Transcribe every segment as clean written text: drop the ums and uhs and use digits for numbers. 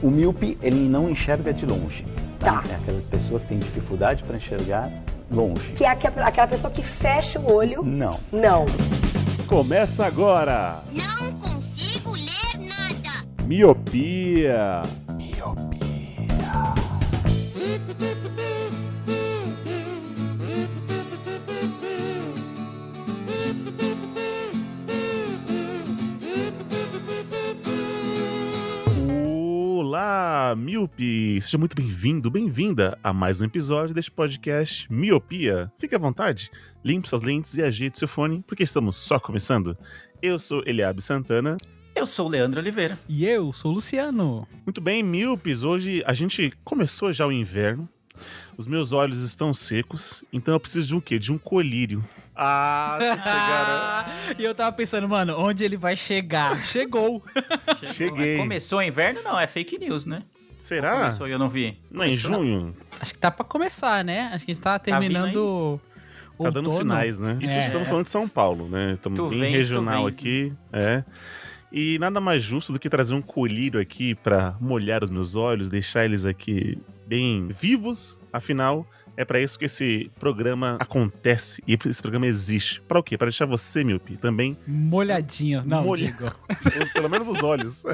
O míope, ele não enxerga de longe. Tá. É aquela pessoa que tem dificuldade para enxergar longe. Que é aquela pessoa que fecha o olho. Não. Não. Começa agora! Não consigo ler nada. Miopia! Olá, míope! Seja muito bem-vindo, bem-vinda a mais um episódio deste podcast Miopia. Fique à vontade, limpe suas lentes e ajeite seu fone, porque estamos só começando. Eu sou Eliabe Santana. Eu sou o Leandro Oliveira. E eu sou o Luciano. Muito bem, míopes, hoje a gente começou já o inverno. Os meus olhos estão secos, então eu preciso de um quê? De um colírio. Ah, vocês pegaram. E eu tava pensando, mano, onde ele vai chegar? Chegou. Cheguei. Começou o inverno? Não, é fake news, né? Será? Começou e eu não vi. Não é em Começou, junho? Acho que tá pra começar, né? Acho que a gente tá terminando. Tá dando sinais, né? Isso estamos falando de São Paulo, né? Estamos Tu bem vens, regional tu vens, aqui, E nada mais justo do que trazer um colírio aqui pra molhar os meus olhos, deixar eles aqui bem vivos. Afinal, é pra isso que esse programa acontece e esse programa existe. Pra o quê? Pra deixar você, míope, também Molhadinho. Não, digo. Pelo menos os olhos.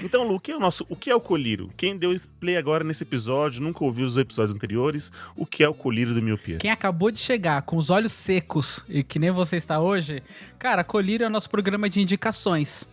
Então, Lu, o que é o colírio? Quem deu play agora nesse episódio, nunca ouviu os episódios anteriores, o que é o colírio do Miopia? Quem acabou de chegar com os olhos secos e que nem você está hoje, cara, Colírio é o nosso programa de indicações.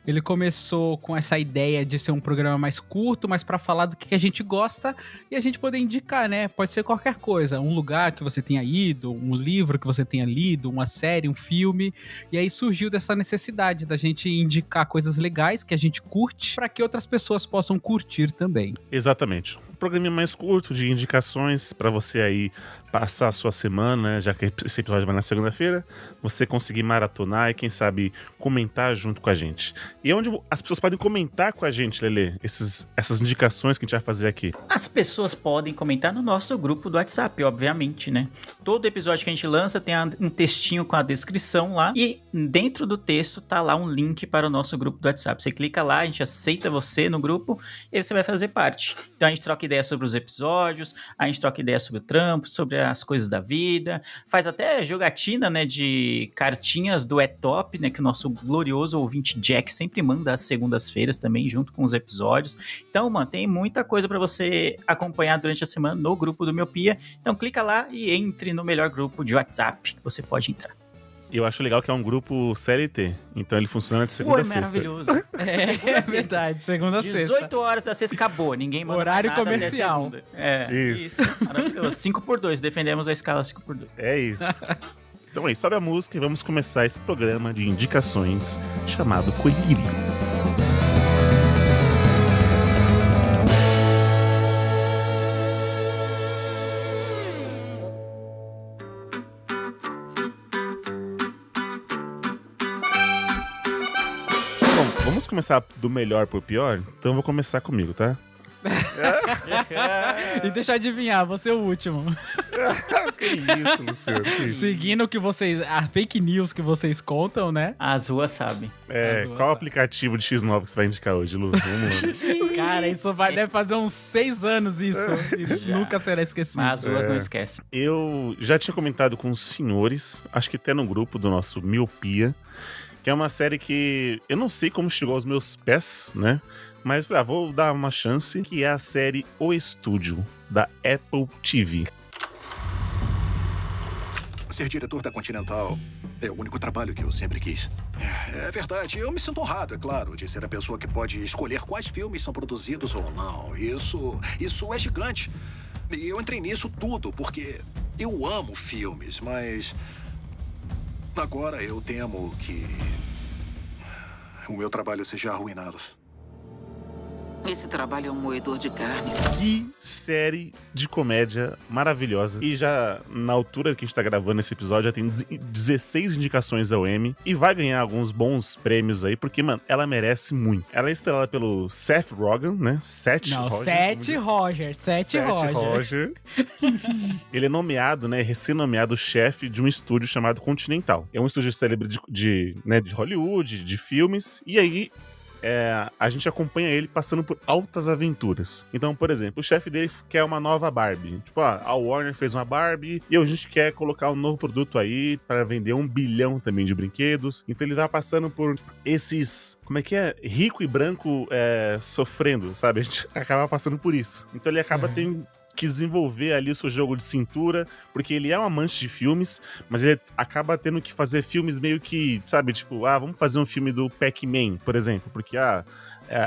Ele começou com essa ideia de ser um programa mais curto, mas pra falar do que a gente gosta e a gente poder indicar, né? Pode ser qualquer coisa, um lugar que você tenha ido, um livro que você tenha lido, uma série, um filme. E aí surgiu dessa necessidade da gente indicar coisas legais que a gente curte para que outras pessoas possam curtir também. Exatamente. Um programa mais curto de indicações para você aí passar a sua semana, né? Já que esse episódio vai na segunda-feira, você conseguir maratonar e quem sabe comentar junto com a gente. E é onde as pessoas podem comentar com a gente, Lelê, essas indicações que a gente vai fazer aqui. As pessoas podem comentar no nosso grupo do WhatsApp, obviamente, né? Todo episódio que a gente lança tem um textinho com a descrição lá e dentro do texto tá lá um link para o nosso grupo do WhatsApp. Você clica lá, a gente aceita você no grupo e você vai fazer parte. Então a gente troca ideia sobre os episódios, a gente troca ideia sobre o trampo, sobre as coisas da vida, faz até jogatina, né, de cartinhas do E-Top, né, que o nosso glorioso ouvinte Jack sempre manda às segundas-feiras também, junto com os episódios. Então, mano, tem muita coisa pra você acompanhar durante a semana no grupo do Miopia. Então clica lá e entre no melhor grupo de WhatsApp que você pode entrar. Eu acho legal que é um grupo CLT, então ele funciona de segunda a sexta. Maravilhoso. É verdade, segunda a sexta. 18 horas da sexta acabou, ninguém manda Horário nada comercial. até segunda. Isso. Maravilhoso. 5x2, defendemos a escala 5x2. É isso. Então aí, sobe a música e vamos começar esse programa de indicações chamado Colírio. Bom, vamos começar do melhor pro pior? Então eu vou começar comigo, tá? E deixa eu adivinhar, você é o último. Que isso, Luciano? Que isso? Seguindo o que vocês, a fake news que vocês contam, né? As ruas sabem. Qual aplicativo de X9 que você vai indicar hoje, Lu? Vamos lá. Cara, isso deve fazer uns 6 anos isso. E nunca será esquecido. Mas as ruas não esquecem. Eu já tinha comentado com os senhores, acho que até no grupo do nosso Miopia, que é uma série que eu não sei como chegou aos meus pés, né? Mas vou dar uma chance, que é a série O Estúdio, da Apple TV. Ser diretor da Continental é o único trabalho que eu sempre quis. É verdade, eu me sinto honrado, é claro, de ser a pessoa que pode escolher quais filmes são produzidos ou não. Isso é gigante. E eu entrei nisso tudo porque eu amo filmes, mas agora eu temo que o meu trabalho seja arruiná-los. Esse trabalho é um moedor de carne. Que série de comédia maravilhosa. E já na altura que a gente tá gravando esse episódio, já tem 16 indicações ao Emmy. E vai ganhar alguns bons prêmios aí, porque, mano, ela merece muito. Ela é estrelada pelo Seth Rogen, né? Seth Roger. Ele é nomeado, né? Recém-nomeado chefe de um estúdio chamado Continental. É um estúdio célebre de Hollywood, de filmes. E aí a gente acompanha ele passando por altas aventuras. Então, por exemplo, o chefe dele quer uma nova Barbie. Tipo, a Warner fez uma Barbie e a gente quer colocar um novo produto aí para vender 1 bilhão também de brinquedos. Então ele vai passando por esses, como é que é? Rico e branco sofrendo, sabe? A gente acaba passando por isso. Então ele acaba tendo que desenvolver ali o seu jogo de cintura, porque ele é um amante de filmes, mas ele acaba tendo que fazer filmes meio que, sabe, tipo, vamos fazer um filme do Pac-Man, por exemplo, porque,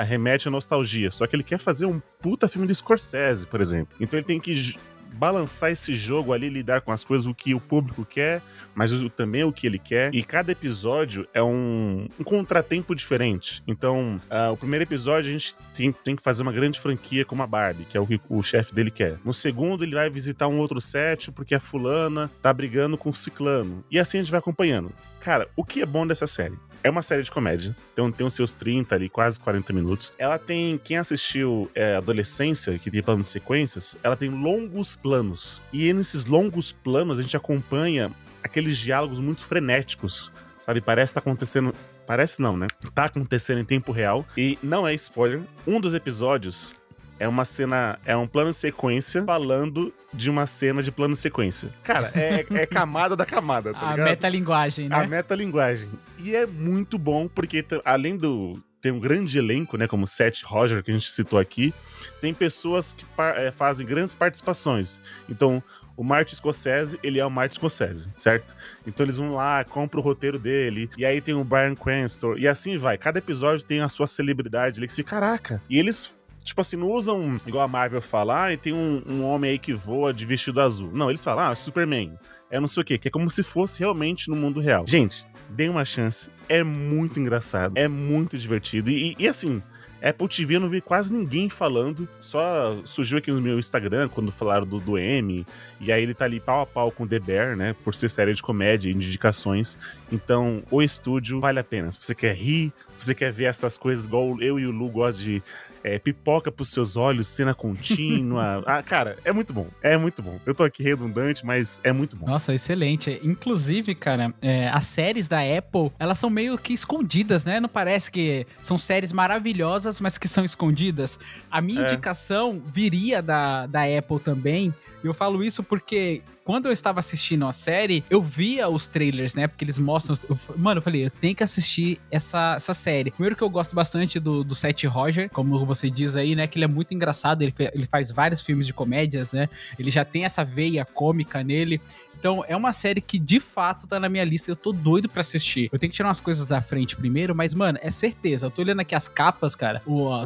remete à nostalgia, só que ele quer fazer um puta filme do Scorsese, por exemplo. Então ele tem que balançar esse jogo ali, lidar com as coisas, o que o público quer, mas também o que ele quer. E cada episódio é um contratempo diferente. Então, o primeiro episódio a gente tem que fazer uma grande franquia com a Barbie, que é o que o chefe dele quer. No segundo, ele vai visitar um outro set porque a fulana tá brigando com o ciclano. E assim a gente vai acompanhando. Cara, o que é bom dessa série? É uma série de comédia, então tem os seus 30 ali, quase 40 minutos. Ela tem, quem assistiu Adolescência, que tem planos de sequências, ela tem longos planos. E nesses longos planos a gente acompanha aqueles diálogos muito frenéticos, sabe? Parece que tá acontecendo... Parece não, né? Tá acontecendo em tempo real. E não é spoiler, um dos episódios é uma cena, é um plano de sequência falando de uma cena de plano de sequência. Cara, é camada da camada, tá ligado? A metalinguagem, né? A metalinguagem. E é muito bom, porque além tem um grande elenco, né, como Seth Rogen, que a gente citou aqui, tem pessoas que fazem grandes participações. Então, o Martin Scorsese, ele é o Martin Scorsese, certo? Então eles vão lá, compram o roteiro dele, e aí tem o Bryan Cranston, e assim vai. Cada episódio tem a sua celebridade ali, que você fica, caraca. E eles... Tipo assim, não usam, igual a Marvel fala, e tem um homem aí que voa de vestido azul. Não, eles falam, Superman, não sei o quê, que é como se fosse realmente no mundo real. Gente, deem uma chance, é muito engraçado, é muito divertido. E assim, Apple TV eu não vi quase ninguém falando, só surgiu aqui no meu Instagram quando falaram do M, e aí ele tá ali pau a pau com The Bear, né, por ser série de comédia e indicações. Então, o estúdio vale a pena. Se você quer rir, se você quer ver essas coisas igual eu e o Lu gostam de pipoca pros seus olhos, cena contínua. Cara, é muito bom. É muito bom. Eu tô aqui redundante, mas é muito bom. Nossa, excelente. Inclusive, cara, as séries da Apple, elas são meio que escondidas, né? Não parece que são séries maravilhosas, mas que são escondidas. A minha indicação viria da Apple também. E eu falo isso porque quando eu estava assistindo a série, eu via os trailers, né? Porque eles mostram... Mano, eu falei, eu tenho que assistir essa série. Primeiro que eu gosto bastante do Seth Rogen, como você diz aí, né? Que ele é muito engraçado, ele faz vários filmes de comédias, né? Ele já tem essa veia cômica nele. Então, é uma série que, de fato, tá na minha lista. Eu tô doido pra assistir. Eu tenho que tirar umas coisas da frente primeiro, mas, mano, é certeza. Eu tô olhando aqui as capas, cara.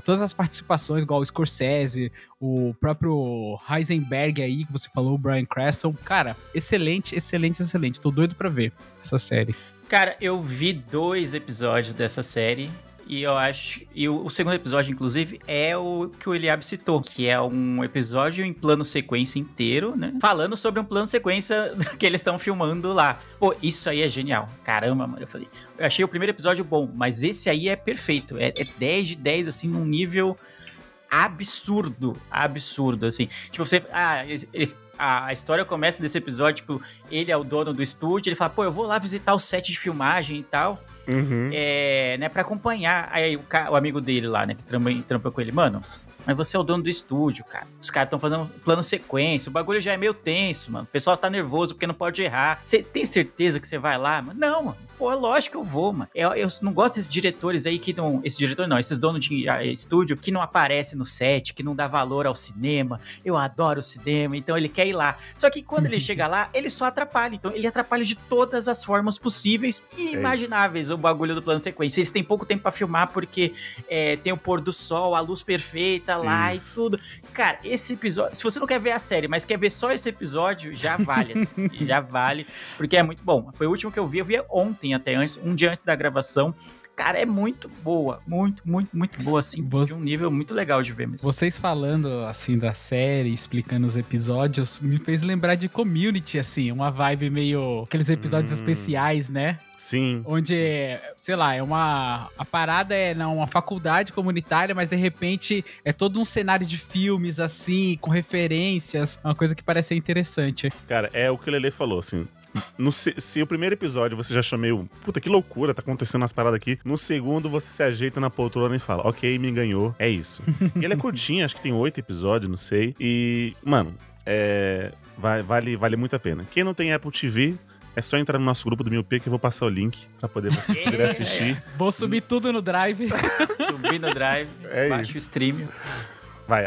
Todas as participações, igual o Scorsese, o próprio Heisenberg aí, que você falou, o Bryan Cranston. Cara, excelente, excelente, excelente. Tô doido pra ver essa série. Cara, eu vi 2 episódios dessa série. E eu acho... E o segundo episódio, inclusive, é o que o Eliab citou. Que é um episódio em plano sequência inteiro, né? Falando sobre um plano sequência que eles estão filmando lá. Pô, isso aí é genial. Caramba, mano. Eu achei o primeiro episódio bom, mas esse aí é perfeito. É 10 de 10, assim, num nível absurdo. Absurdo, assim. Tipo, você... A história começa desse episódio, tipo, ele é o dono do estúdio, ele fala, pô, eu vou lá visitar o set de filmagem e tal. Uhum. Né, pra acompanhar. Aí o amigo dele lá, né, que trampa com ele, mano, mas você é o dono do estúdio, cara. Os caras estão fazendo plano sequência, o bagulho já é meio tenso, mano. O pessoal tá nervoso porque não pode errar. Você tem certeza que você vai lá, mano? Não, mano. Pô, é lógico que eu vou, mano. Eu não gosto desses diretores aí que não... esses donos de estúdio que não aparecem no set, que não dá valor ao cinema. Eu adoro o cinema, então ele quer ir lá. Só que quando ele chega lá, ele só atrapalha. Então ele atrapalha de todas as formas possíveis e imagináveis o bagulho do plano sequência. Eles têm pouco tempo pra filmar porque tem o pôr do sol, a luz perfeita lá e tudo. Cara, esse episódio... Se você não quer ver a série, mas quer ver só esse episódio, já vale, assim. Já vale, porque é muito bom. Foi o último que eu vi ontem até antes, um dia antes da gravação. Cara, é muito boa, muito, muito, muito boa, assim, de um nível muito legal de ver mesmo. Vocês falando, assim, da série, explicando os episódios, me fez lembrar de Community, assim, uma vibe meio... aqueles episódios especiais, né? Sim. Onde, sei lá, a parada é uma faculdade comunitária, mas de repente é todo um cenário de filmes, assim, com referências, uma coisa que parece ser interessante. Cara, é o que o Lelê falou, assim... Se o primeiro episódio você já achou meio, puta, que loucura, tá acontecendo umas paradas aqui. No segundo, você se ajeita na poltrona e fala, ok, me ganhou, é isso. E ele é curtinho, acho que tem 8 episódios, não sei. E, mano, vale muito a pena. Quem não tem Apple TV, é só entrar no nosso grupo do Miopia que eu vou passar o link pra poder vocês poderem assistir. Vou subir tudo no Drive. Subir no Drive, baixa o stream.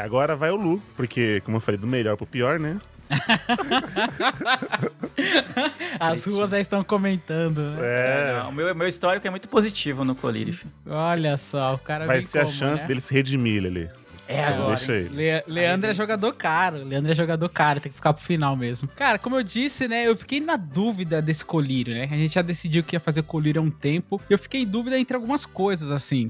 Agora vai o Lu, porque, como eu falei, do melhor pro pior, né? As ruas já estão comentando, né? Não, o meu histórico é muito positivo no Colírio. Olha só, o cara vai vem ser como, a chance né? dele se redimir, Lelê. Agora, deixa ele. Leandro é jogador caro. Leandro é jogador caro, tem que ficar pro final mesmo. Cara, como eu disse, né, eu fiquei na dúvida desse colírio, né? A gente já decidiu que ia fazer colírio há um tempo. E eu fiquei em dúvida entre algumas coisas, assim.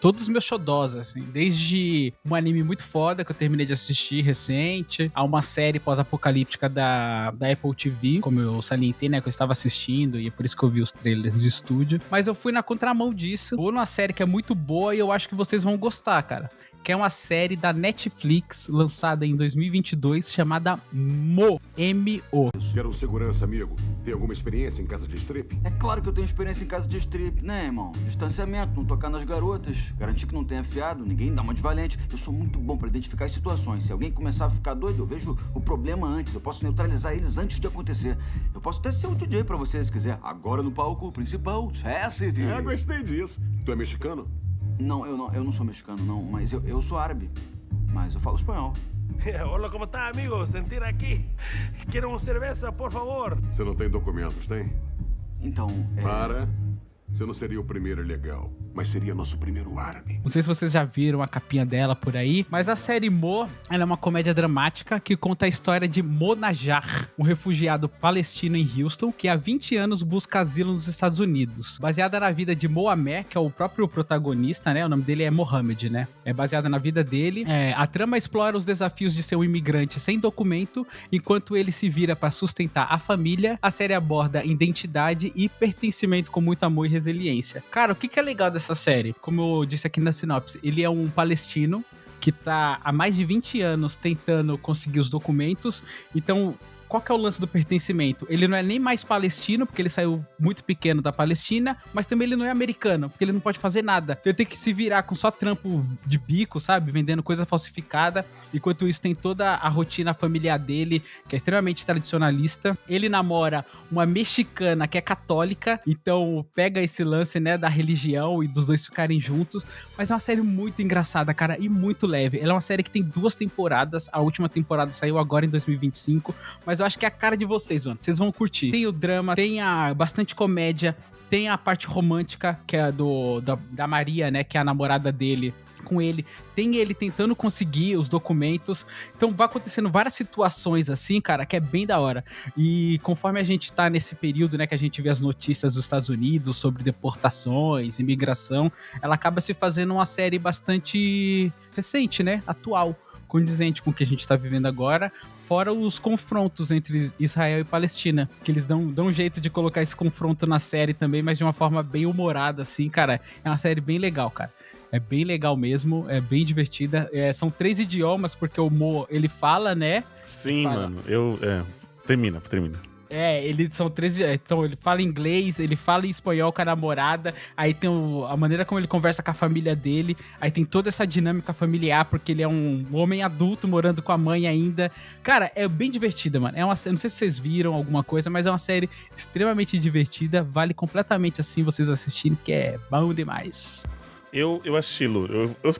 Todos os meus xodós, assim. Desde um anime muito foda que eu terminei de assistir recente, a uma série pós-apocalíptica da Apple TV, como eu salientei, né, que eu estava assistindo, e é por isso que eu vi os trailers de estúdio. Mas eu fui na contramão disso. Vou numa série que é muito boa e eu acho que vocês vão gostar, cara. Que é uma série da Netflix, lançada em 2022, chamada Mo. M-O. Quero um segurança, amigo. Tem alguma experiência em casa de strip? É claro que eu tenho experiência em casa de strip, né, irmão? Distanciamento, não tocar nas garotas, garantir que não tenha fiado, ninguém dá uma de valente. Eu sou muito bom pra identificar as situações. Se alguém começar a ficar doido, eu vejo o problema antes. Eu posso neutralizar eles antes de acontecer. Eu posso até ser o DJ pra você, se quiser. Agora no palco principal, Chastity. Gostei disso. Tu é mexicano? Não, eu não sou mexicano, não. Mas eu sou árabe. Mas eu falo espanhol. Hola, ¿cómo está, amigo? Sentir aqui. Quero uma cerveja, por favor. Você não tem documentos, tem? Então, Para. Você não seria o primeiro ilegal, mas seria nosso primeiro árabe. Não sei se vocês já viram a capinha dela por aí, mas a série Mo, ela é uma comédia dramática que conta a história de Mo Najjar, um refugiado palestino em Houston, que há 20 anos busca asilo nos Estados Unidos. Baseada na vida de Mo Amer, que é o próprio protagonista, né? O nome dele é Mohamed, né? É baseada na vida dele. A trama explora os desafios de ser um imigrante sem documento, enquanto ele se vira para sustentar a família. A série aborda identidade e pertencimento com muito amor e resiliência. Cara, o que é legal dessa série? Como eu disse aqui na sinopse, ele é um palestino que tá há mais de 20 anos tentando conseguir os documentos. Então, qual que é o lance do pertencimento? Ele não é nem mais palestino, porque ele saiu muito pequeno da Palestina, mas também ele não é americano, porque ele não pode fazer nada. Ele tem que se virar com só trampo de bico, sabe? Vendendo coisa falsificada. Enquanto isso, tem toda a rotina familiar dele, que é extremamente tradicionalista. Ele namora uma mexicana que é católica, então pega esse lance, né, da religião e dos dois ficarem juntos. Mas é uma série muito engraçada, cara, e muito leve. Ela é uma série que tem 2 temporadas. A última temporada saiu agora em 2025, mas eu acho que é a cara de vocês, mano. Vocês vão curtir. Tem o drama, tem bastante comédia, tem a parte romântica, que é da Maria, né? Que é a namorada dele com ele. Tem ele tentando conseguir os documentos. Então vai acontecendo várias situações assim, cara, que é bem da hora. E conforme a gente tá nesse período, né, que a gente vê as notícias dos Estados Unidos sobre deportações, imigração, ela acaba se fazendo uma série bastante recente, né? Atual, condizente com o que a gente tá vivendo agora, fora os confrontos entre Israel e Palestina, que eles dão um jeito de colocar esse confronto na série também, mas de uma forma bem humorada, assim, cara. É uma série bem legal, cara. É bem legal mesmo, é bem divertida. São 3 idiomas, porque o Mo, ele fala, né? Sim, mano. Termina. São 3. Então, ele fala inglês, ele fala em espanhol com a namorada, aí tem a maneira como ele conversa com a família dele, aí tem toda essa dinâmica familiar, porque ele é um homem adulto morando com a mãe ainda. Cara, é bem divertida, mano. Não sei se vocês viram alguma coisa, mas é uma série extremamente divertida, vale completamente assim vocês assistirem, que é bom demais. Eu assisti, Lu.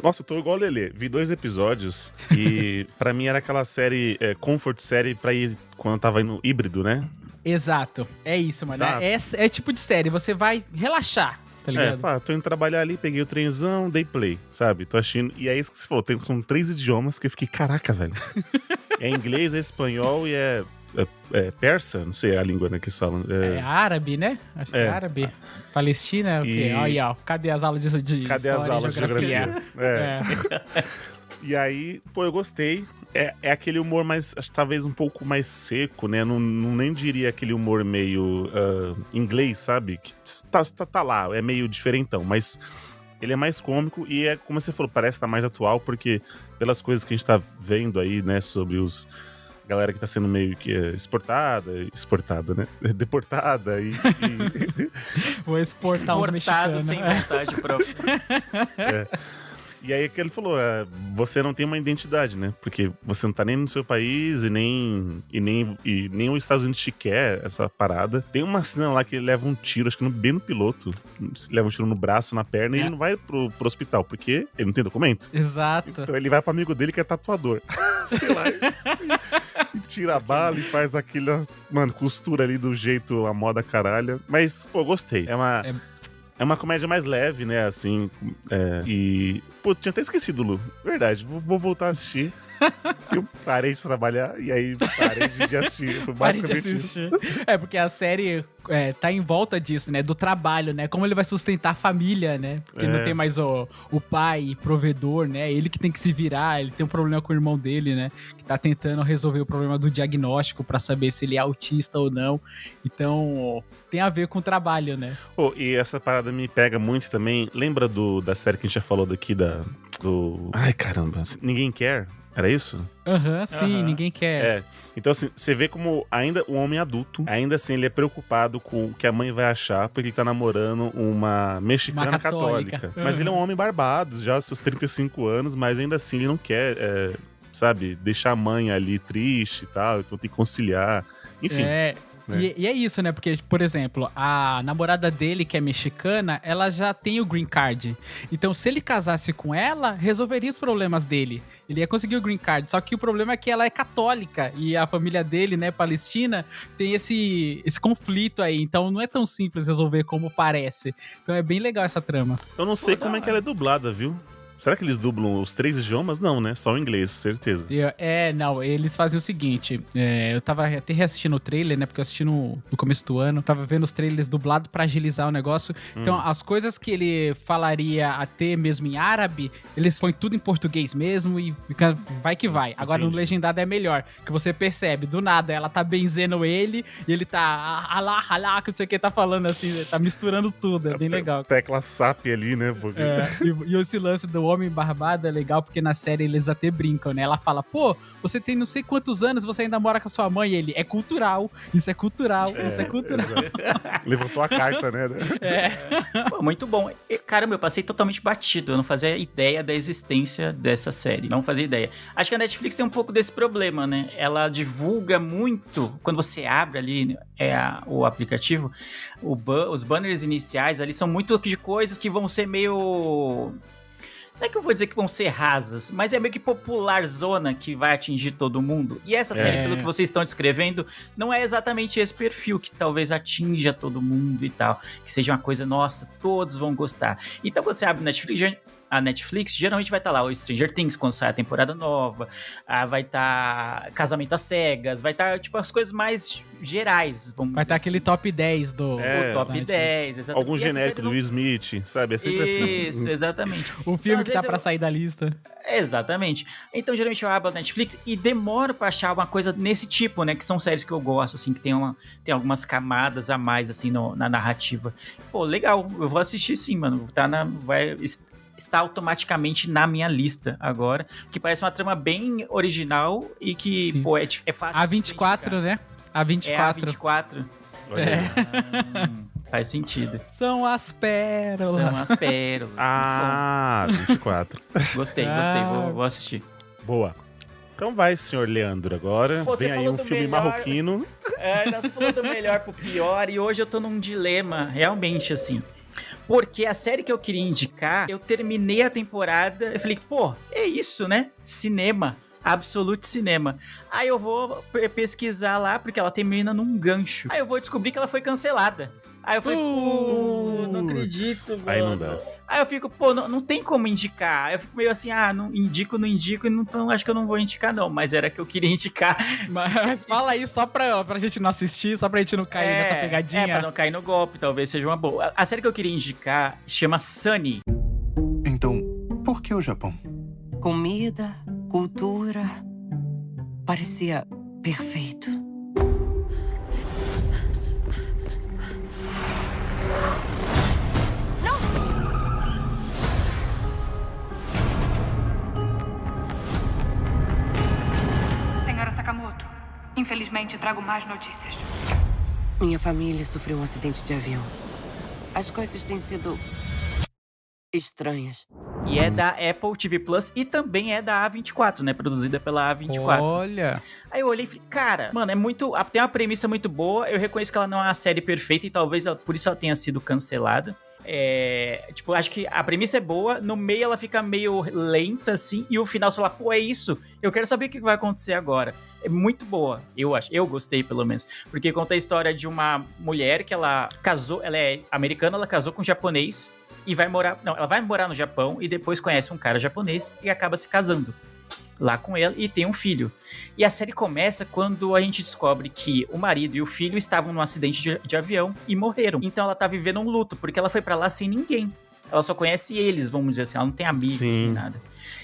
Nossa, eu tô igual o Lelê. Vi 2 episódios e pra mim era aquela série, comfort série pra ir quando eu tava indo híbrido, né? Exato. É isso, mano. Tá. É tipo de série, você vai relaxar, tá ligado? Tô indo trabalhar ali, peguei o trenzão, dei play, sabe? Tô assistindo. E é isso que você falou, são 3 idiomas que eu fiquei, caraca, velho. É inglês, é espanhol e é persa, não sei a língua, né, que eles falam. É árabe, né? Acho que é árabe. Palestina é o quê? Olha, cadê as aulas de Cadê história, as aulas de geografia? E aí, pô, eu gostei. É aquele humor mais, talvez um pouco mais seco, né? Não nem diria aquele humor meio inglês, sabe? Que tá lá, é meio diferentão, mas ele é mais cômico e como você falou, parece estar mais atual, porque pelas coisas que a gente tá vendo aí, né, sobre galera que tá sendo meio que exportada, né? Deportada e Vou exportar uns mexicanos. Sem vontade própria. E aí que ele falou, você não tem uma identidade, né? Porque você não tá nem no seu país e nem os Estados Unidos te quer essa parada. Tem uma cena lá que ele leva um tiro, acho que bem no piloto. Leva um tiro no braço, na perna, e ele não vai pro hospital, porque ele não tem documento. Exato. Então ele vai pro amigo dele que é tatuador. Sei lá. E tira a bala e faz aquela, mano, costura ali do jeito a moda caralho. Mas, pô, gostei. É uma comédia mais leve, né, assim, e... Pô, tinha até esquecido, Lu. Verdade, vou voltar a assistir. Eu parei de trabalhar e aí parei de assistir. Foi basicamente isso. Porque a série tá em volta disso, né? Do trabalho, né? Como ele vai sustentar a família, né? Porque não tem mais o pai provedor, né? Ele que tem que se virar, ele tem um problema com o irmão dele, né? Que tá tentando resolver o problema do diagnóstico pra saber se ele é autista ou não. Então, tem a ver com o trabalho, né? E essa parada me pega muito também. Lembra da série que a gente já falou daqui do... Ai, caramba. Ninguém Quer? Era isso? Sim, Ninguém Quer. Então, assim, você vê como ainda um homem adulto, ainda assim, ele é preocupado com o que a mãe vai achar, porque ele tá namorando uma mexicana católica. Mas ele é um homem barbado, já aos seus 35 anos, mas ainda assim ele não quer, sabe, deixar a mãe ali triste e tal, então tem que conciliar. Enfim. E é isso, né? Porque, por exemplo, a namorada dele, que é mexicana, ela já tem o green card. Então, se ele casasse com ela, resolveria os problemas dele. Ele ia conseguir o green card. Só que o problema é que ela é católica. E a família dele, né, palestina, tem esse conflito aí. Então, não é tão simples resolver como parece. Então, é bem legal essa trama. Eu não sei como é que ela é dublada, viu? Será que eles dublam os 3 idiomas? Não, né? Só o inglês, certeza. Não, eles fazem o seguinte, eu tava até reassistindo o trailer, né, porque eu assisti no começo do ano, tava vendo os trailers dublados pra agilizar o negócio, então as coisas que ele falaria até mesmo em árabe, eles põem tudo em português mesmo e fica, vai que vai. Agora no legendado é melhor, que você percebe, do nada, ela tá benzendo ele e ele tá alá, que não sei o que, tá falando assim, tá misturando tudo, é bem legal. Tecla SAP ali, né? Porque... E esse lance do homem barbado é legal porque na série eles até brincam, né? Ela fala, pô, você tem não sei quantos anos, você ainda mora com a sua mãe. E ele, é cultural, isso é cultural. Levantou a carta, né? Pô, muito bom. Caramba, eu passei totalmente batido. Eu não fazia ideia da existência dessa série. Não fazia ideia. Acho que a Netflix tem um pouco desse problema, né? Ela divulga muito, quando você abre ali o aplicativo, os banners iniciais ali são muito de coisas que vão ser meio... Não é que eu vou dizer que vão ser rasas, mas é meio que popular zona que vai atingir todo mundo. E essa série, pelo que vocês estão descrevendo, não é exatamente esse perfil que talvez atinja todo mundo e tal. Que seja uma coisa, nossa, todos vão gostar. Então você abre a Netflix, geralmente vai estar lá o Stranger Things, quando sai a temporada nova, vai estar Casamento às Cegas, vai estar, tipo, as coisas mais gerais, vamos vai dizer estar aquele top 10 do... o top 10, exatamente. Algum genérico do Will Smith, sabe? É sempre assim. Isso, exatamente. O filme que tá pra sair da lista. Exatamente. Então, geralmente eu abro a Netflix e demoro pra achar uma coisa nesse tipo, né? Que são séries que eu gosto, assim, que tem algumas camadas a mais, assim, na narrativa. Pô, legal. Eu vou assistir sim, mano. Está automaticamente na minha lista agora, que parece uma trama bem original e que, pô, é fácil. A24, né? A24. É A24. Faz sentido. São as pérolas. 24. Gostei, vou assistir. Boa. Então vai, senhor Leandro, agora. Pô, vem aí um filme marroquino. Nós falamos do melhor pro pior e hoje eu tô num dilema, realmente, assim. Porque a série que eu queria indicar, eu terminei a temporada, eu falei, pô, é isso, né? Cinema. Absolute Cinema. Aí eu vou pesquisar lá, porque ela termina num gancho. Aí eu vou descobrir que ela foi cancelada. Aí eu falei, não acredito, mano. Aí não dá. Aí eu fico, pô, não tem como indicar. Aí eu fico meio assim, não indico, então acho que eu não vou indicar não, mas era que eu queria indicar. Mas fala aí só pra gente não assistir, só pra gente não cair nessa pegadinha. Pra não cair no golpe, talvez seja uma boa. A série que eu queria indicar chama Sunny. Então, por que o Japão? Comida, cultura, parecia perfeito. Senhora Sakamoto, Infelizmente, trago más notícias. Minha família sofreu um acidente de avião. As coisas têm sido estranhas. E é da Apple TV Plus e também é da A24, né? Produzida pela A24. Olha. Aí eu olhei e falei, cara, mano, é muito. Tem uma premissa muito boa. Eu reconheço que ela não é uma série perfeita e talvez por isso ela tenha sido cancelada. Tipo, acho que a premissa é boa, no meio ela fica meio lenta, assim, e o final você fala, pô, é isso, eu quero saber o que vai acontecer agora. É muito boa, eu acho, eu gostei pelo menos, porque conta a história de uma mulher que ela casou, ela é americana, ela casou com um japonês e ela vai morar no Japão e depois conhece um cara japonês e acaba se casando lá com ela e tem um filho. E a série começa quando a gente descobre que o marido e o filho estavam num acidente de avião e morreram. Então ela tá vivendo um luto, porque ela foi pra lá sem ninguém. Ela só conhece eles, vamos dizer assim, ela não tem amigos nem nada.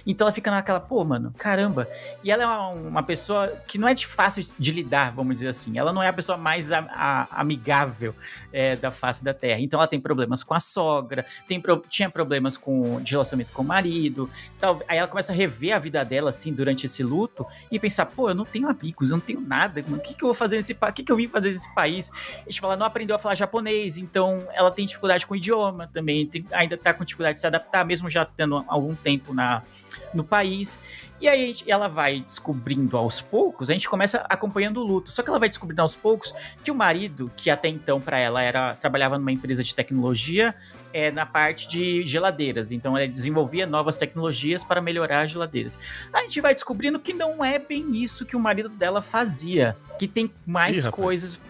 Então ela fica naquela, pô, mano, caramba. E ela é uma pessoa que não é fácil de lidar, vamos dizer assim. Ela não é a pessoa mais amigável da face da Terra. Então ela tem problemas com a sogra, tinha problemas de relacionamento com o marido. Aí ela começa a rever a vida dela, assim, durante esse luto e pensar, pô, eu não tenho amigos, eu não tenho nada. O que eu vou fazer nesse país? O que eu vim fazer nesse país? E, tipo, ela não aprendeu a falar japonês, então ela tem dificuldade com o idioma também, ainda tá com dificuldade de se adaptar, mesmo já tendo algum tempo no país. E aí ela vai descobrindo aos poucos, a gente começa acompanhando o luto, só que ela vai descobrindo aos poucos que o marido, que até então pra ela trabalhava numa empresa de tecnologia, na parte de geladeiras, então ele desenvolvia novas tecnologias para melhorar as geladeiras. A gente vai descobrindo que não é bem isso que o marido dela fazia, que tem mais coisas,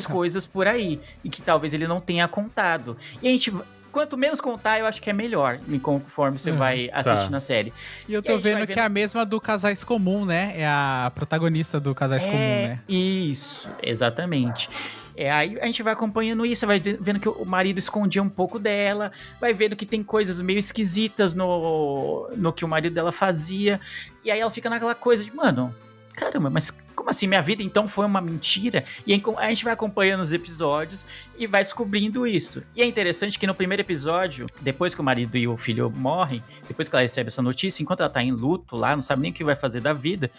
coisas por aí, e que talvez ele não tenha contado. E a gente... Quanto menos contar, eu acho que é melhor, conforme você vai assistindo a série. E eu tô vendo que é a mesma do Casais Comum, né? É a protagonista do Casais Comum, né? Isso, exatamente. Aí a gente vai acompanhando isso, vai vendo que o marido escondia um pouco dela, vai vendo que tem coisas meio esquisitas no que o marido dela fazia. E aí ela fica naquela coisa de, mano, caramba, mas como assim? Minha vida então foi uma mentira? E aí a gente vai acompanhando os episódios e vai descobrindo isso. E é interessante que no primeiro episódio, depois que o marido e o filho morrem, depois que ela recebe essa notícia, enquanto ela tá em luto lá, não sabe nem o que vai fazer da vida,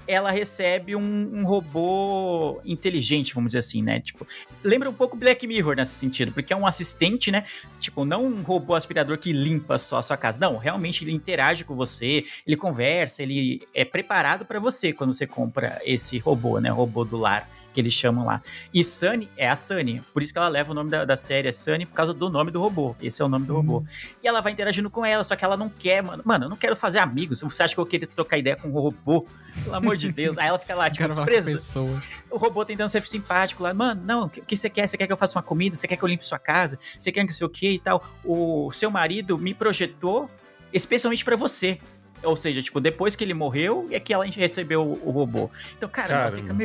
ela recebe um robô inteligente, vamos dizer assim, né? Tipo, lembra um pouco Black Mirror nesse sentido, porque é um assistente, né? Tipo, não um robô aspirador que limpa só a sua casa. Não, realmente ele interage com você, ele conversa, ele é preparado pra você quando você compra esse robô, né? O robô do lar, que eles chamam lá. E Sunny é a Sunny, por isso que ela leva o nome da série, é Sunny, por causa do nome do robô. Esse é o nome do robô. E ela vai interagindo com ela, só que ela não quer, mano, eu não quero fazer amigos. Você acha que eu queria trocar ideia com um robô? Pelo amor de Deus. Aí ela fica lá, tipo, despreza. O robô tentando ser simpático lá. Mano, não, o que você quer? Você quer que eu faça uma comida? Você quer que eu limpe sua casa? Você quer que não sei o que e tal? O seu marido me projetou especialmente pra você. Ou seja, tipo, depois que ele morreu, é que ela recebeu o robô. Então, cara, ela fica,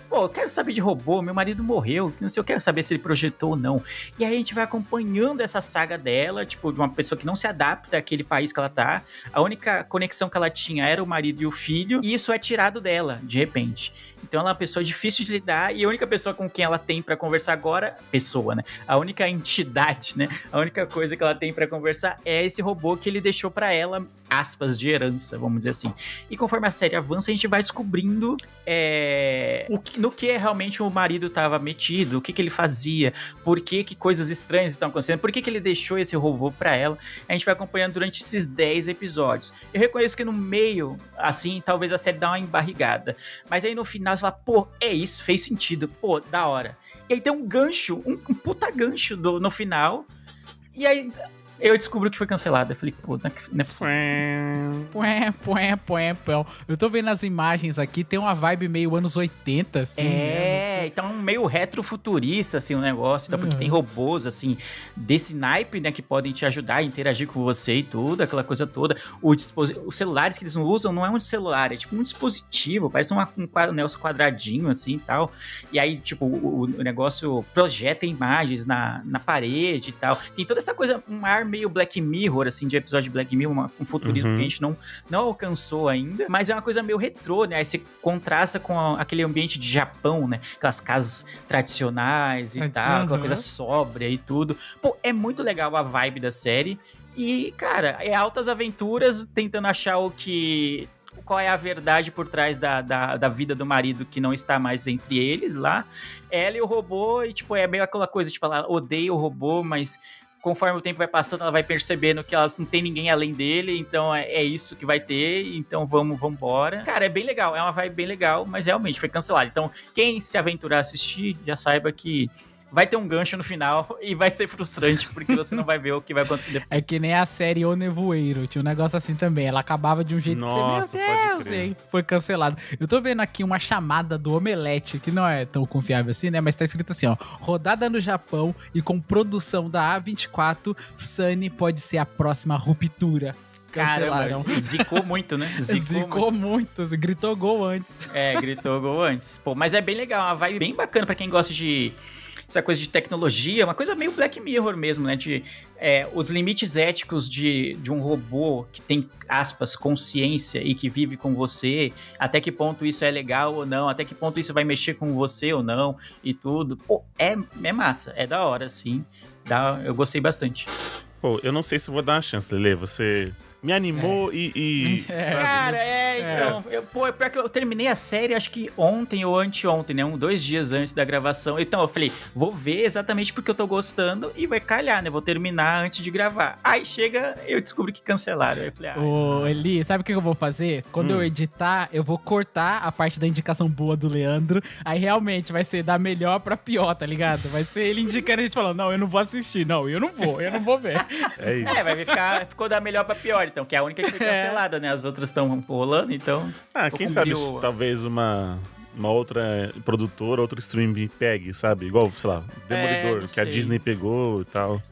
pô, eu quero saber de robô, meu marido morreu, não sei, eu quero saber se ele projetou ou não. E aí a gente vai acompanhando essa saga dela, tipo, de uma pessoa que não se adapta àquele país que ela tá. A única conexão que ela tinha era o marido e o filho, e isso é tirado dela, de repente. Então ela é uma pessoa difícil de lidar, e a única pessoa com quem ela tem pra conversar agora, né? A única entidade, né? A única coisa que ela tem pra conversar é esse robô que ele deixou pra ela, aspas, de herança, vamos dizer assim. E conforme a série avança, a gente vai descobrindo no que realmente o marido estava metido, o que ele fazia, por que coisas estranhas estão acontecendo, por que ele deixou esse robô pra ela. A gente vai acompanhando durante esses 10 episódios. Eu reconheço que no meio, assim, talvez a série dá uma embarrigada, mas aí no final você fala, pô, é isso, fez sentido, pô, da hora. E aí tem um gancho, um puta gancho no final, e aí eu descobri que foi cancelado. Eu falei, pô, não é possível. Eu tô vendo as imagens aqui, tem uma vibe meio anos 80, assim. Então meio retrofuturista, assim, o negócio. Então, porque tem robôs, assim, desse naipe, né, que podem te ajudar a interagir com você e tudo, aquela coisa toda. Os celulares que eles não usam não é um celular, é tipo um dispositivo, parece um quadradinho, assim, e tal. E aí, tipo, o negócio projeta imagens na parede e tal. Tem toda essa coisa, um ar meio Black Mirror, assim, de episódio de Black Mirror, um futurismo que a gente não alcançou ainda, mas é uma coisa meio retrô, né? Aí você contrasta com aquele ambiente de Japão, né? Aquelas casas tradicionais e tal, aquela coisa sóbria e tudo. Pô, é muito legal a vibe da série e, cara, é altas aventuras tentando achar qual é a verdade por trás da vida do marido que não está mais entre eles lá. Ela e o robô, e tipo, é meio aquela coisa, tipo, ela odeia o robô, mas conforme o tempo vai passando, ela vai percebendo que ela não tem ninguém além dele, então é isso que vai ter, então vamos embora. Cara, é bem legal, é uma vibe bem legal, mas realmente foi cancelado. Então, quem se aventurar a assistir, já saiba que vai ter um gancho no final e vai ser frustrante, porque você não vai ver o que vai acontecer depois. É que nem a série O Nevoeiro, tinha um negócio assim também. Ela acabava de um jeito Nossa, que você, meu pode Deus, crer. e aí foi cancelado. Eu tô vendo aqui uma chamada do Omelete, que não é tão confiável assim, né? Mas tá escrito assim, ó. Rodada no Japão e com produção da A24, Sunny pode ser a próxima ruptura. Cancelaram. Caramba, zicou muito, né? Zicou muito. Gritou gol antes. Gritou gol antes. Pô, mas é bem legal, uma vibe bem bacana pra quem gosta de essa coisa de tecnologia, uma coisa meio Black Mirror mesmo, né? De os limites éticos de um robô que tem, aspas, consciência e que vive com você, até que ponto isso é legal ou não, até que ponto isso vai mexer com você ou não, e tudo. Pô, é massa, é da hora, sim. Eu gostei bastante. Pô, eu não sei se vou dar uma chance, Lelê. Você me animou sabe? Cara, então... pior que eu terminei a série, acho que ontem ou anteontem, né? 2 dias antes da gravação. Então eu falei, vou ver exatamente porque eu tô gostando e vai calhar, né? Vou terminar antes de gravar. Aí chega, eu descobri que cancelaram. Aí eu falei, Ô, Eli, sabe o que eu vou fazer? Quando eu editar, eu vou cortar a parte da indicação boa do Leandro. Aí realmente vai ser da melhor pra pior, tá ligado? Vai ser ele indicando e a gente falando, não, eu não vou assistir. Não, eu não vou ver. É isso. Ficou da melhor pra pior, então, que é a única que foi cancelada, né? As outras estão rolando, então... Quem sabe talvez uma outra produtora, outro streaming pegue, sabe? Igual, sei lá, Demolidor, que a Disney pegou e tal.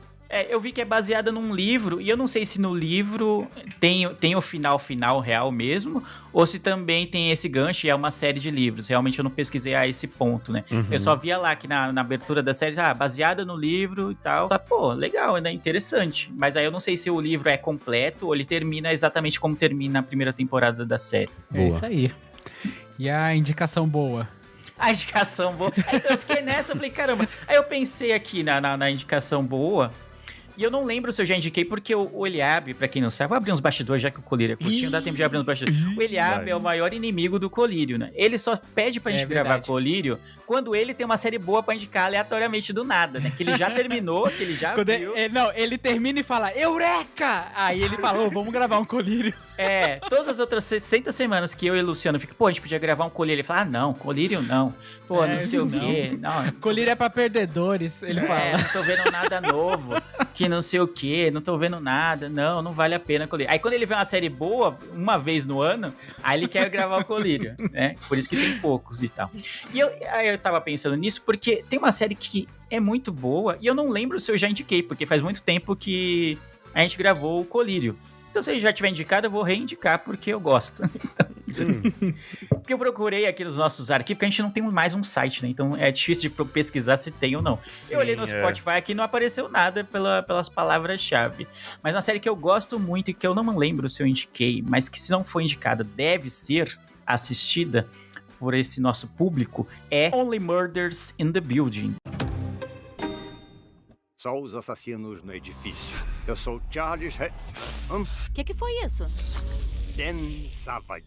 Eu vi que é baseada num livro, e eu não sei se no livro tem o final real mesmo, ou se também tem esse gancho e é uma série de livros. Realmente eu não pesquisei a esse ponto, né? Uhum. Eu só via lá que na abertura da série, baseada no livro e tal. Pô, legal, né? Interessante. Mas aí eu não sei se o livro é completo ou ele termina exatamente como termina a primeira temporada da série. É isso aí. E a indicação boa? A indicação boa. Então eu fiquei nessa, eu falei, caramba. Aí eu pensei aqui na indicação boa. E eu não lembro se eu já indiquei, porque o Eliabe, pra quem não sabe, vou abrir uns bastidores, já que o Colírio é curtinho, dá tempo de abrir uns bastidores. O Eliabe é o maior inimigo do Colírio, né? Ele só pede pra gente gravar Colírio quando ele tem uma série boa pra indicar aleatoriamente do nada, né? Que ele já terminou, que ele já viu. Ele termina e fala, Eureka! Aí ele falou, vamos gravar um Colírio. Todas as outras 60 semanas que eu e o Luciano ficam, pô, a gente podia gravar um Colírio. Ele fala, não, Colírio não. Pô, não sei o quê. Não, Colírio é pra perdedores, ele fala. Não tô vendo nada novo, que não sei o quê, não tô vendo nada, não vale a pena Colírio. Aí quando ele vê uma série boa, uma vez no ano, aí ele quer gravar o Colírio, né? Por isso que tem poucos e tal. E aí eu tava pensando nisso, porque tem uma série que é muito boa, e eu não lembro se eu já indiquei, porque faz muito tempo que a gente gravou o Colírio. Então, se já tiver indicado, eu vou reindicar, porque eu gosto. Porque eu procurei aqui nos nossos arquivos, porque a gente não tem mais um site, né? Então, é difícil de pesquisar se tem ou não. Sim, eu olhei no Spotify aqui e não apareceu nada pelas palavras-chave. Mas uma série que eu gosto muito e que eu não lembro se eu indiquei, mas que se não for indicada, deve ser assistida por esse nosso público, é Only Murders in the Building. Só os assassinos no edifício. Eu sou Charles Que foi isso? Ken Savage.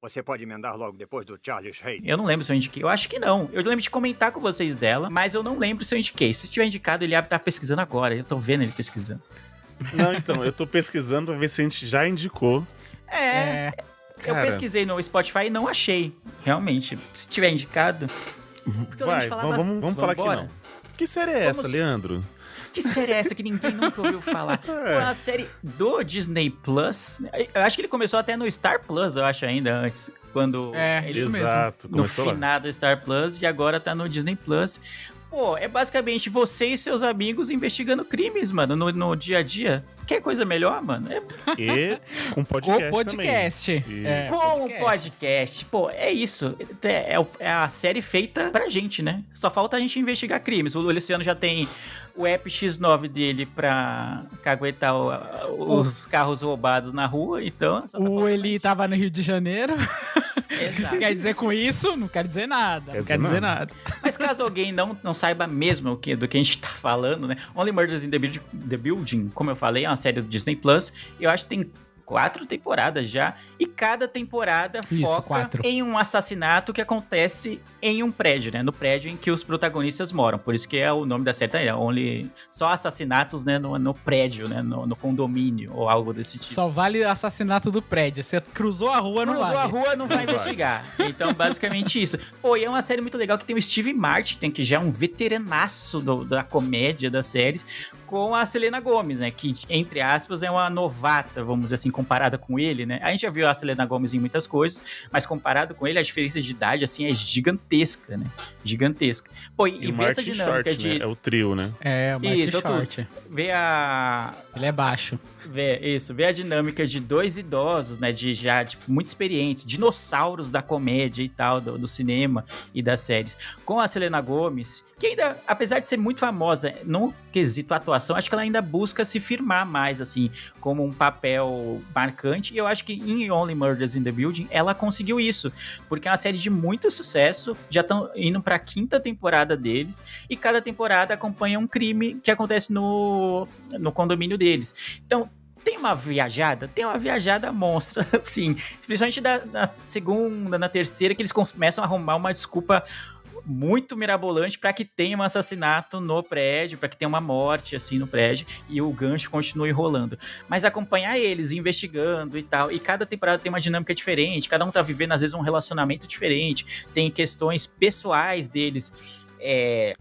Você pode emendar logo depois do Charles Hayden? Eu não lembro se eu indiquei. Eu acho que não. Eu lembro de comentar com vocês dela, mas eu não lembro se eu indiquei. Se tiver indicado, ele tá pesquisando agora. Eu tô vendo ele pesquisando. Não, então, eu tô pesquisando pra ver se a gente já indicou. Eu pesquisei no Spotify e não achei. Realmente. Se tiver indicado... Vamos falar que não. Que série é essa, Leandro? Que série é essa que ninguém nunca ouviu falar? É uma série do Disney Plus. Eu acho que ele começou até no Star Plus, eu acho, ainda antes. Quando isso exato, mesmo. No finado Star Plus, e agora tá no Disney Plus. Pô, é basicamente você e seus amigos investigando crimes, mano, no dia a dia. Quer coisa melhor, mano? E com podcast também. Com podcast. Pô, é isso. É a série feita pra gente, né? Só falta a gente investigar crimes. O Luciano já tem o app X9 dele pra caguetar os carros roubados na rua, então... O Eli tava no Rio de Janeiro... Exato. Quer dizer com isso? Não quer dizer nada. Não quer dizer nada. Mas caso alguém não saiba mesmo do que a gente tá falando, né? Only Murders in the Building, como eu falei, é uma série do Disney Plus. Eu acho que tem 4 temporadas já, e cada temporada foca 4. em um assassinato que acontece em um prédio, né? No prédio em que os protagonistas moram. Por isso que é o nome da série, só assassinatos, né? No prédio, né? No condomínio, ou algo desse tipo. Só vale assassinato do prédio. Você cruzou a rua, não vale. Cruzou a rua, não vai investigar. Então, basicamente isso. Pô, e é uma série muito legal que tem o Steve Martin, que já é um veteranaço da comédia das séries, com a Selena Gomez, né? Que, entre aspas, é uma novata, vamos dizer assim, comparada com ele, né? A gente já viu a Selena Gomez em muitas coisas, mas comparado com ele, a diferença de idade, assim, é gigantesca, né? Gigantesca. Pô, e vê essa dinâmica Short, né? É o trio, né? É, o Martin Short. Vê a... Ele é baixo. Vê a dinâmica de 2 idosos, né? De já, tipo, muito experientes, dinossauros da comédia e tal, do cinema e das séries. Com a Selena Gomez, que ainda, apesar de ser muito famosa no quesito atuação, acho que ela ainda busca se firmar mais, assim, como um papel marcante. E eu acho que em Only Murders in the Building, ela conseguiu isso. Porque é uma série de muito sucesso, já estão indo pra 5ª temporada deles, e cada temporada acompanha um crime que acontece no condomínio deles. Então, tem uma viajada monstra, assim, principalmente na segunda, na terceira, que eles começam a arrumar uma desculpa muito mirabolante para que tenha um assassinato no prédio, para que tenha uma morte assim no prédio e o gancho continue rolando. Mas acompanhar eles investigando e tal, e cada temporada tem uma dinâmica diferente, cada um tá vivendo às vezes um relacionamento diferente, tem questões pessoais deles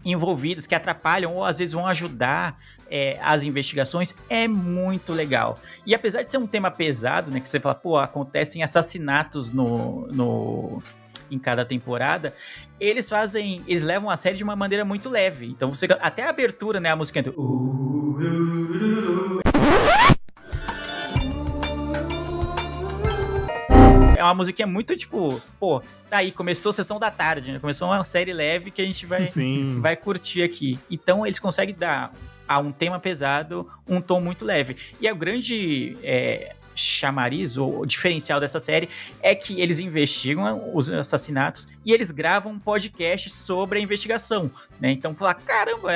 envolvidas que atrapalham ou às vezes vão ajudar as investigações, é muito legal. E apesar de ser um tema pesado, né, que você fala, pô, acontecem assassinatos em cada temporada, eles levam a série de uma maneira muito leve. Então você, até a abertura, né, a música entra... É uma musiquinha muito, tipo, pô, tá aí, começou a sessão da tarde, né? Começou uma série leve que a gente vai curtir aqui. Então eles conseguem dar a um tema pesado um tom muito leve. E é o grande chamariz, ou diferencial dessa série, é que eles investigam os assassinatos e eles gravam um podcast sobre a investigação, né? Então, falar, caramba,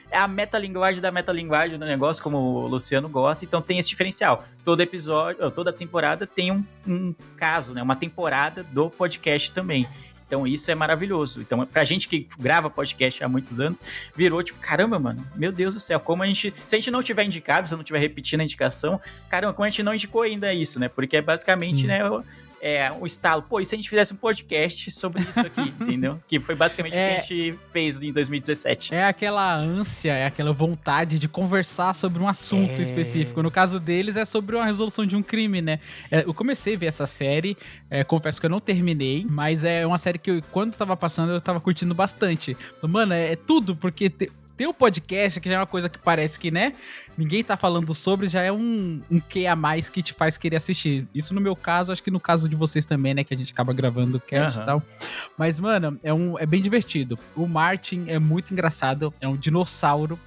é a metalinguagem da metalinguagem do negócio, como o Luciano gosta, então tem esse diferencial. Todo episódio, toda temporada tem um caso, né? Uma temporada do podcast também. Então isso é maravilhoso. Então pra gente que grava podcast há muitos anos, virou tipo, caramba, mano, meu Deus do céu, como se a gente não tiver indicado, se não tiver repetindo a indicação, caramba, como a gente não indicou ainda isso, né? Porque é basicamente, sim, né, um estalo. Pô, e se a gente fizesse um podcast sobre isso aqui, entendeu? Que foi basicamente o que a gente fez em 2017. É aquela ânsia, é aquela vontade de conversar sobre um assunto específico. No caso deles, é sobre uma resolução de um crime, né? Eu comecei a ver essa série, confesso que eu não terminei, mas é uma série que quando tava passando, eu tava curtindo bastante. Mano, é tudo, porque... Ter um podcast, que já é uma coisa que parece que, né, ninguém tá falando sobre, já é um quê a mais que te faz querer assistir. Isso no meu caso, acho que no caso de vocês também, né, que a gente acaba gravando o cast e tal. Mas, mano, é bem divertido. O Martin é muito engraçado, é um dinossauro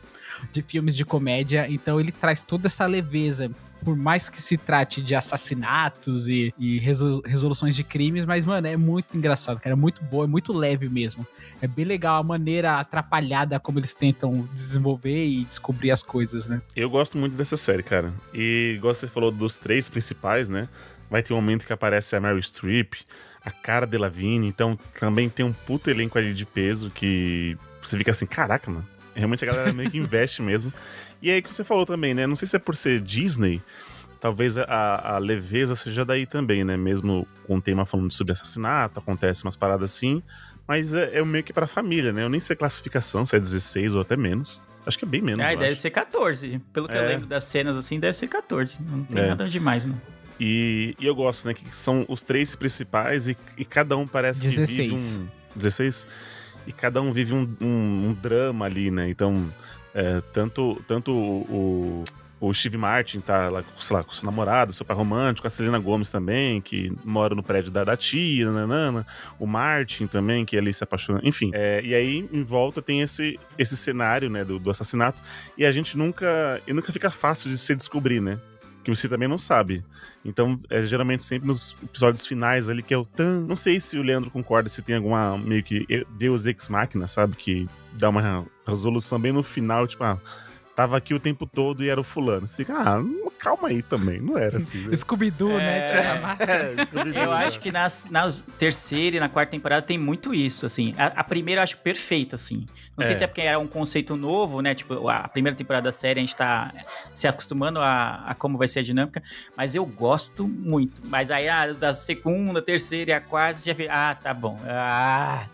de filmes de comédia, então ele traz toda essa leveza, por mais que se trate de assassinatos e resoluções de crimes, mas, mano, é muito engraçado, cara, é muito boa, é muito leve mesmo. É bem legal a maneira atrapalhada como eles tentam desenvolver e descobrir as coisas, né? Eu gosto muito dessa série, cara. E, igual você falou dos 3 principais, né? Vai ter um momento que aparece a Meryl Streep, a Cara Delevingne, então também tem um puto elenco ali de peso que você fica assim, caraca, mano. Realmente a galera meio que investe mesmo. E aí que você falou também, né? Não sei se é por ser Disney, talvez a leveza seja daí também, né? Mesmo com o tema falando sobre assassinato, acontece umas paradas assim, mas é meio que pra família, né? Eu nem sei a classificação, se é 16 ou até menos. Acho que é bem menos, deve ser 14. Pelo que eu lembro das cenas, assim, deve ser 14. Não tem nada demais, não. E eu gosto, né? Que são os 3 principais e cada um parece 16. Que vive 16? E cada um vive um drama ali, né? Então, tanto o Steve Martin tá lá, sei lá, com seu namorado, seu pai romântico, a Selena Gomez também, que mora no prédio da tia, nanana, o Martin também, que ali se apaixona, enfim. E aí, em volta, tem esse cenário, né, do assassinato, e a gente nunca fica fácil de se descobrir, né? Que você também não sabe. Então, geralmente sempre nos episódios finais ali, que é o tan. Não sei se o Leandro concorda, se tem alguma meio que Deus Ex Machina, sabe? Que dá uma resolução bem no final, tipo, tava aqui o tempo todo e era o fulano. Você fica, calma aí também, não era assim. Né? Scooby-Doo, né? Tira a máscara. Scooby-Doo, Eu acho que nas terceira e na quarta temporada tem muito isso, assim. A primeira eu acho perfeita, assim. Não sei se é porque era um conceito novo, né? Tipo, a primeira temporada da série a gente tá se acostumando a como vai ser a dinâmica, mas eu gosto muito. Mas aí da segunda, terceira e a quarta, você já vê, tá bom.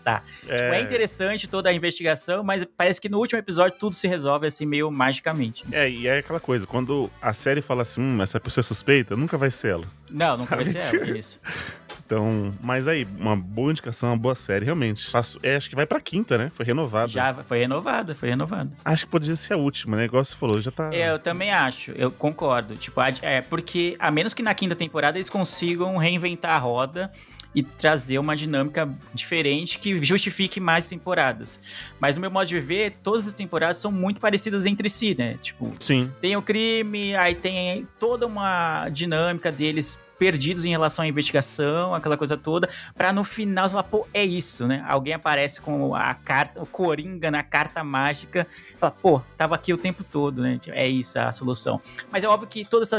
Tá. Tipo, é interessante toda a investigação, mas parece que no último episódio tudo se resolve assim meio magicamente. E é aquela coisa, quando a série fala assim, essa pessoa é suspeita, nunca vai ser ela. Não, nunca vai ser ela, isso. Então, mas aí, uma boa indicação, uma boa série, realmente. Acho que vai pra quinta, né? Foi renovada. Já foi renovada. Acho que poderia ser a última, né? Igual você falou, já tá... Eu também acho, eu concordo. Tipo, porque a menos que na quinta temporada eles consigam reinventar a roda e trazer uma dinâmica diferente que justifique mais temporadas. Mas no meu modo de ver, todas as temporadas são muito parecidas entre si, né? Tipo, sim. Tem o crime, aí tem toda uma dinâmica deles perdidos em relação à investigação, aquela coisa toda, pra no final você falar, pô, é isso, né? Alguém aparece com a carta, o Coringa na carta mágica, fala, pô, tava aqui o tempo todo, né? É isso a solução. Mas é óbvio que todo esse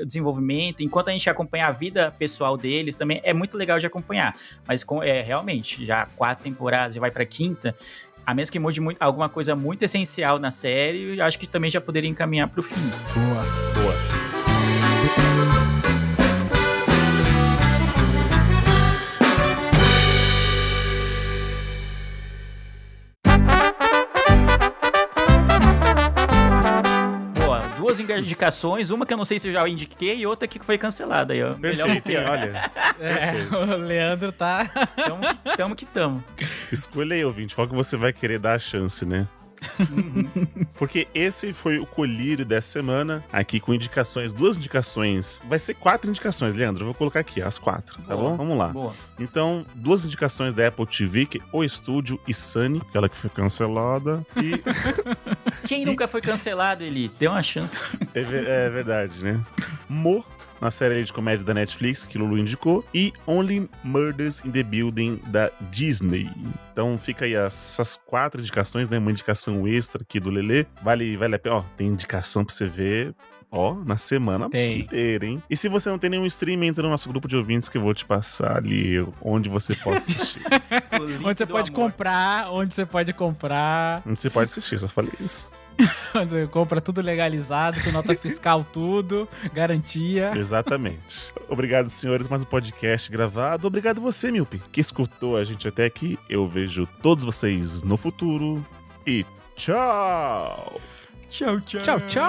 desenvolvimento, enquanto a gente acompanha a vida pessoal deles, também é muito legal de acompanhar. Mas realmente, já 4 temporadas, já vai pra quinta, a menos que mude alguma coisa muito essencial na série, eu acho que também já poderia encaminhar pro fim. Boa. Duas indicações, uma que eu não sei se eu já indiquei e outra que foi cancelada. Aí, ó. Perfeito, olha. O Leandro tá... Tamo que tamo. Escolha aí, ouvinte, qual que você vai querer dar a chance, né? Porque esse foi o colírio dessa semana, aqui com indicações, 2 indicações. Vai ser 4 indicações, Leandro. Eu vou colocar aqui as 4, tá bom? Vamos lá. Boa. Então, 2 indicações da Apple TV, que é O Estúdio e Sunny, aquela que foi cancelada. E... Quem nunca foi cancelado, Eli? Deu uma chance. É verdade, né? Na série de comédia da Netflix, que Lulu indicou, e Only Murders in the Building, da Disney. Então fica aí essas 4 indicações, né? Uma indicação extra aqui do Lelê. Vale a pena. Tem indicação pra você ver, na semana inteira, hein? E se você não tem nenhum stream, entra no nosso grupo de ouvintes que eu vou te passar ali onde você pode assistir. Onde você pode comprar. Onde você pode assistir, só falei isso. Você compra tudo legalizado, com nota fiscal, tudo, garantia. Exatamente. Obrigado, senhores, mais um podcast gravado. Obrigado você, Milpe, que escutou a gente até aqui. Eu vejo todos vocês no futuro. E tchau! Tchau, tchau! Tchau, tchau!